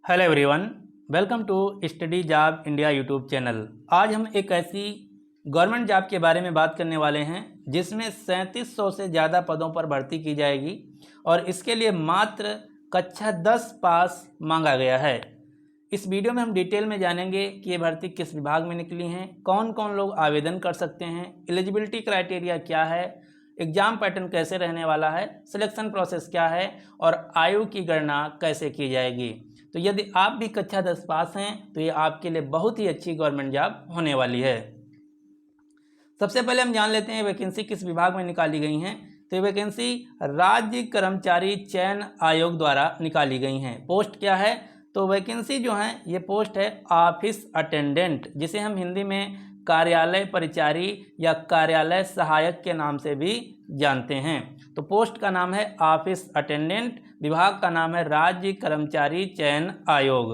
Hello everyone, welcome to study job India YouTube channel. आज हम एक ऐसी गवर्नमेंट जॉब के बारे में बात करने वाले हैं जिसमें 3700 से ज़्यादा पदों पर भर्ती की जाएगी और इसके लिए मात्र कक्षा 10 पास मांगा गया है। इस वीडियो में हम डिटेल में जानेंगे कि ये भर्ती किस विभाग में निकली हैं, कौन कौन लोग आवेदन कर सकते हैं, एलिजिबिलिटी क्राइटेरिया क्या है, एग्ज़ाम पैटर्न कैसे रहने वाला है, सिलेक्शन प्रोसेस क्या है और आयु की गणना कैसे की जाएगी। तो यदि आप भी कक्षा 10 पास हैं तो ये आपके लिए बहुत ही अच्छी गवर्नमेंट जॉब होने वाली है। सबसे पहले हम जान लेते हैं वैकेंसी किस विभाग में निकाली गई हैं। तो ये वैकेंसी राज्य कर्मचारी चयन आयोग द्वारा निकाली गई हैं। पोस्ट क्या है? तो वैकेंसी जो है ये पोस्ट है ऑफिस अटेंडेंट, जिसे हम हिंदी में कार्यालय परिचारी या कार्यालय सहायक के नाम से भी जानते हैं। तो पोस्ट का नाम है ऑफिस अटेंडेंट, विभाग का नाम है राज्य कर्मचारी चयन आयोग।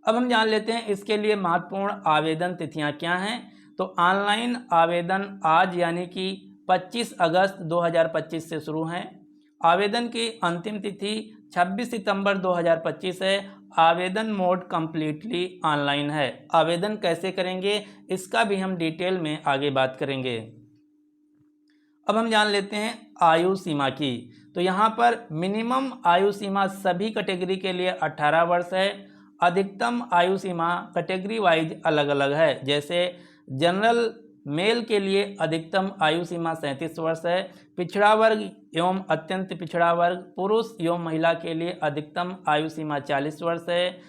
अब हम जान लेते हैं इसके लिए महत्वपूर्ण आवेदन तिथियां क्या हैं। तो ऑनलाइन आवेदन आज यानी कि 25 अगस्त 2025 से शुरू हैं। आवेदन की अंतिम तिथि 26 सितंबर 2025 है। आवेदन मोड कम्प्लीटली ऑनलाइन है। आवेदन कैसे करेंगे इसका भी हम डिटेल में आगे बात करेंगे। अब हम जान लेते हैं आयु सीमा की। तो यहाँ पर मिनिमम आयु सीमा सभी कैटेगरी के लिए 18 वर्ष है। अधिकतम आयु सीमा कैटेगरी वाइज अलग अलग है। जैसे जनरल मेल के लिए अधिकतम आयु सीमा 37 वर्ष है। पिछड़ा वर्ग एवं अत्यंत पिछड़ा वर्ग पुरुष एवं महिला के लिए अधिकतम आयु सीमा 40 वर्ष है।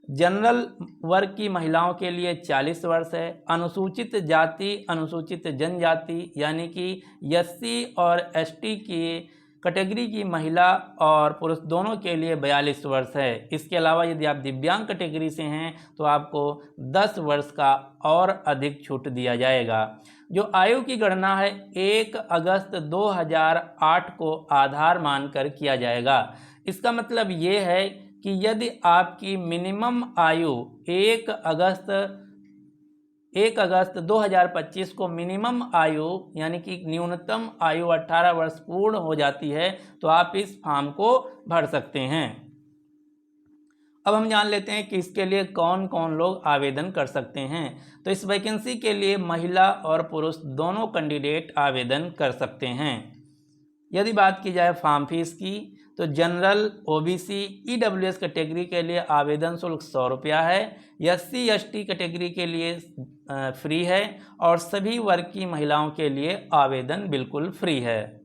जनरल वर्ग की महिलाओं के लिए 40 वर्ष है। अनुसूचित जाति अनुसूचित जनजाति यानी कि एससी और एसटी की कैटेगरी की महिला और पुरुष दोनों के लिए 42 वर्ष है। इसके अलावा यदि आप दिव्यांग कैटेगरी से हैं तो आपको 10 वर्ष का और अधिक छूट दिया जाएगा। जो आयु की गणना है 1 अगस्त 2008 को आधार मानकर किया जाएगा। इसका मतलब ये है कि यदि आपकी मिनिमम आयु 1 अगस्त 2025 को मिनिमम आयु यानी कि न्यूनतम आयु 18 वर्ष पूर्ण हो जाती है तो आप इस फॉर्म को भर सकते हैं। अब हम जान लेते हैं कि इसके लिए कौन कौन लोग आवेदन कर सकते हैं। तो इस वैकेंसी के लिए महिला और पुरुष दोनों कैंडिडेट आवेदन कर सकते हैं। यदि बात की जाए फॉर्म फीस की तो जनरल ओबीसी ईडब्ल्यूएस कैटेगरी के लिए आवेदन शुल्क 100 रुपया है। एससी एसटी कैटेगरी के लिए फ्री है और सभी वर्ग की महिलाओं के लिए आवेदन बिल्कुल फ्री है।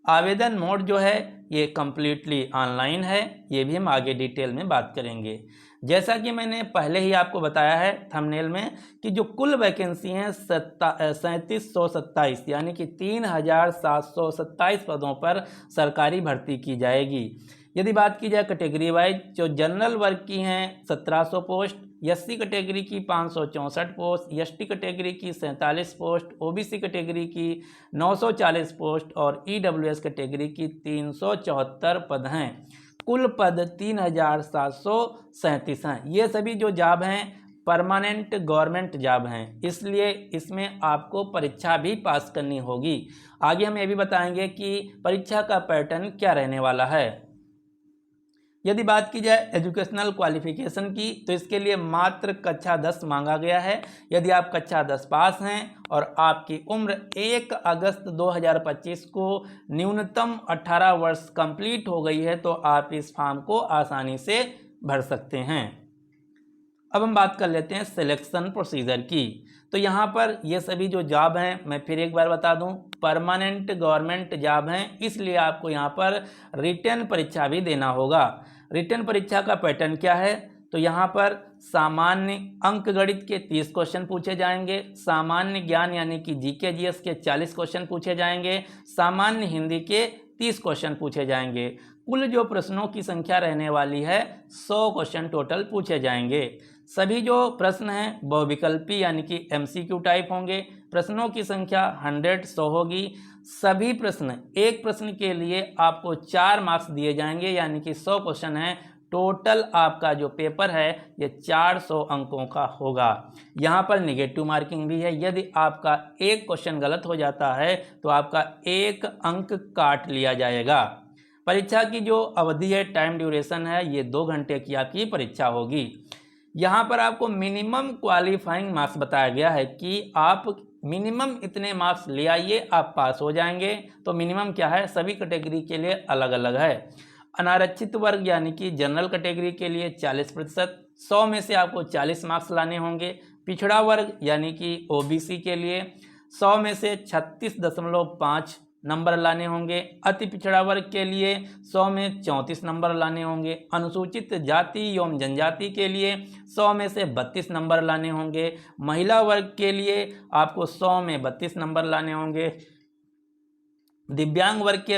आवेदन मोड जो है ये कम्प्लीटली ऑनलाइन है। ये भी हम आगे डिटेल में बात करेंगे। जैसा कि मैंने पहले ही आपको बताया है थंबनेल में कि जो कुल वैकेंसी हैं 3727 यानी कि 3727 पदों पर सरकारी भर्ती की जाएगी। यदि बात की जाए कैटेगरी वाइज जो जनरल वर्ग की हैं 1700 पोस्ट, एससी कैटेगरी की 564 पोस्ट, एसटी कैटेगरी की 47 पोस्ट, ओबीसी कैटेगरी की 940 पोस्ट और ईडब्ल्यूएस कैटेगरी की 374 पद हैं। कुल पद 3737 हैं। ये सभी जो जॉब हैं परमानेंट गवर्नमेंट जॉब हैं, इसलिए इसमें आपको परीक्षा भी पास करनी होगी। आगे हम ये भी बताएंगे कि परीक्षा का पैटर्न क्या रहने वाला है। यदि बात की जाए एजुकेशनल क्वालिफिकेशन की तो इसके लिए मात्र कक्षा 10 मांगा गया है। यदि आप कक्षा 10 पास हैं और आपकी उम्र 1 अगस्त 2025 को न्यूनतम 18 वर्ष कंप्लीट हो गई है तो आप इस फॉर्म को आसानी से भर सकते हैं। अब हम बात कर लेते हैं सिलेक्शन प्रोसीजर की। तो यहाँ पर ये सभी जो जॉब हैं मैं फिर एक बार बता दूं परमानेंट गवर्नमेंट जॉब हैं, इसलिए आपको यहाँ पर रिटन परीक्षा भी देना होगा। रिटन परीक्षा का पैटर्न क्या है? तो यहाँ पर सामान्य अंक गणित के 30 क्वेश्चन पूछे जाएंगे। सामान्य ज्ञान यानी कि जीके जीएस के 40 क्वेश्चन पूछे जाएंगे। सामान्य हिंदी के 30 क्वेश्चन पूछे जाएंगे। कुल जो प्रश्नों की संख्या रहने वाली है 100 क्वेश्चन टोटल पूछे जाएंगे। सभी जो प्रश्न हैं बहुविकल्पी यानी कि एमसीक्यू टाइप होंगे। प्रश्नों की संख्या 100 होगी। सभी प्रश्न एक प्रश्न के लिए आपको 4 मार्क्स दिए जाएंगे यानी कि 100 क्वेश्चन हैं। टोटल आपका जो पेपर है ये 400 अंकों का होगा। यहाँ पर नेगेटिव मार्किंग भी है। यदि आपका एक क्वेश्चन गलत हो जाता है तो आपका 1 अंक काट लिया जाएगा। परीक्षा की जो अवधि है, टाइम ड्यूरेशन है, ये 2 घंटे की आपकी परीक्षा होगी। यहाँ पर आपको मिनिमम क्वालिफाइंग मार्क्स बताया गया है कि आप मिनिमम इतने मार्क्स ले आइए, आप पास हो जाएंगे। तो मिनिमम क्या है, सभी कैटेगरी के लिए अलग अलग है। अनारक्षित वर्ग यानी कि जनरल कैटेगरी के लिए 40%, 100 में से आपको 40 मार्क्स लाने होंगे। पिछड़ा वर्ग यानी कि ओबीसी के लिए 100 में से 36.5 नंबर लाने होंगे। अति पिछड़ा वर्ग के लिए 100 में 34 नंबर लाने होंगे। अनुसूचित जाति एवं जनजाति के लिए 100 में से 32 नंबर लाने होंगे। महिला वर्ग के लिए आपको 100 में 32 नंबर लाने होंगे। दिव्यांग वर्ग के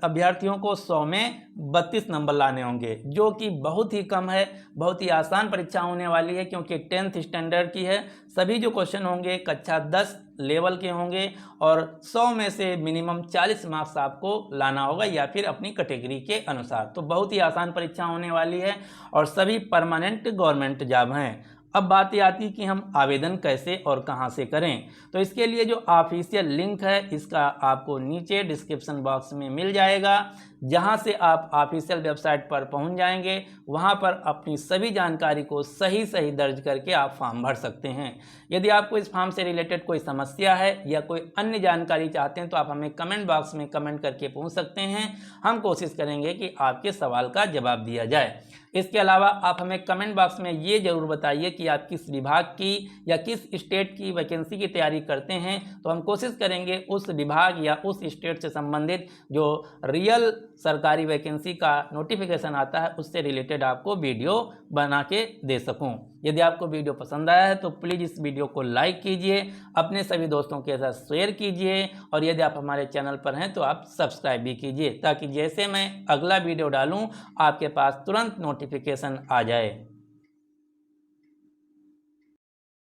अभ्यर्थियों को 100 में 32 नंबर लाने होंगे, जो कि बहुत ही कम है। बहुत ही आसान परीक्षा होने वाली है, क्योंकि 10th स्टैंडर्ड की है। सभी जो क्वेश्चन होंगे कक्षा 10 लेवल के होंगे और 100 में से मिनिमम 40 मार्क्स आपको लाना होगा, या फिर अपनी कैटेगरी के अनुसार। तो बहुत ही आसान परीक्षा होने वाली है और सभी परमानेंट गवर्नमेंट जॉब हैं। अब बात ये आती है कि हम आवेदन कैसे और कहां से करें। तो इसके लिए जो ऑफिशियल लिंक है, इसका आपको नीचे डिस्क्रिप्शन बॉक्स में मिल जाएगा, जहां से आप ऑफिशियल वेबसाइट पर पहुंच जाएंगे। वहां पर अपनी सभी जानकारी को सही सही दर्ज करके आप फॉर्म भर सकते हैं। यदि आपको इस फॉर्म से रिलेटेड कोई समस्या है या कोई अन्य जानकारी चाहते हैं, तो आप हमें कमेंट बॉक्स में कमेंट करके पूछ सकते हैं। हम कोशिश करेंगे कि आपके सवाल का जवाब दिया जाए। इसके अलावा आप हमें कमेंट बॉक्स में ये जरूर बताइए कि आप किस विभाग की या किस स्टेट की वैकेंसी की तैयारी करते हैं। तो हम कोशिश करेंगे उस विभाग या उस स्टेट से संबंधित जो रियल सरकारी वैकेंसी का नोटिफिकेशन आता है, उससे रिलेटेड आपको वीडियो बना के दे सकूं। यदि आपको वीडियो पसंद आया है तो प्लीज़ इस वीडियो को लाइक कीजिए, अपने सभी दोस्तों के साथ शेयर कीजिए, और यदि आप हमारे चैनल पर हैं तो आप सब्सक्राइब भी कीजिए, ताकि जैसे मैं अगला वीडियो डालूं आपके पास तुरंत नोटिफिकेशन आ जाए।